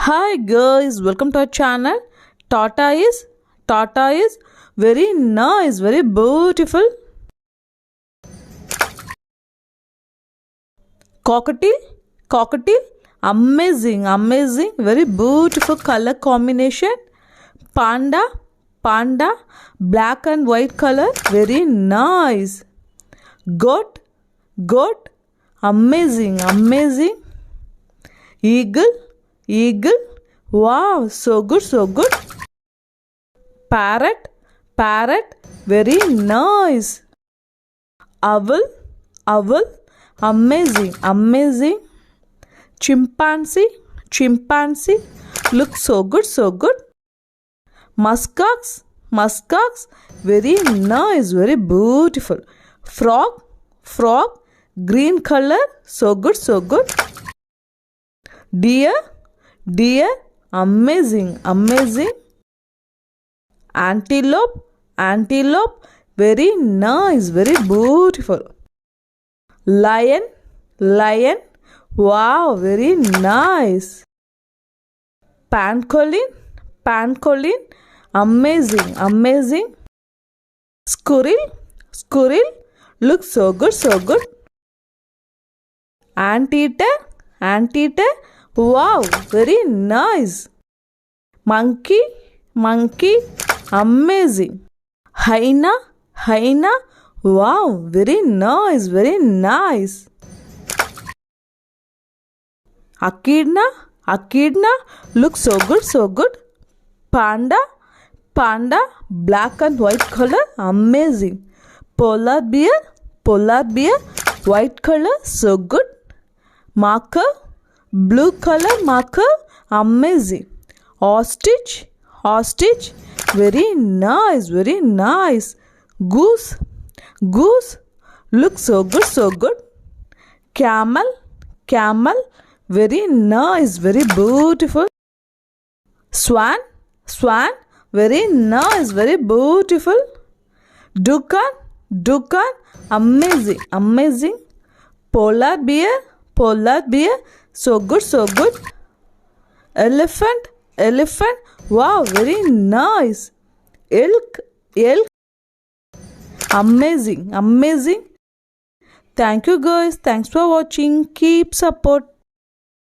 Hi guys, welcome to our channel. Tortoise, very nice, very beautiful. Cockatiel, amazing, very beautiful color combination. Panda, black and white color, very nice. Goat, amazing. Eagle, wow, so good. Parrot, very nice. Owl, amazing. Chimpanzee, looks so good. Muskox, very nice, very beautiful. Frog, green color, so good. Deer, amazing. Antelope, very nice, very beautiful. Lion, wow, very nice. Pangolin, amazing. Squirrel, looks so good. Anteater, wow, very nice. Monkey, amazing. Hyena, wow, very nice. Echidna, looks so good. Panda, black and white color, amazing. Polar bear, white color, so good. Marker, blue color marker, amazing. Ostrich, very nice. Goose, looks so good. Camel, very nice, very beautiful. Swan, very nice, very beautiful. Toucan, amazing. Polar bear, so good. Elephant, wow, very nice. Elk, amazing. Thank you guys, thanks for watching. Keep support.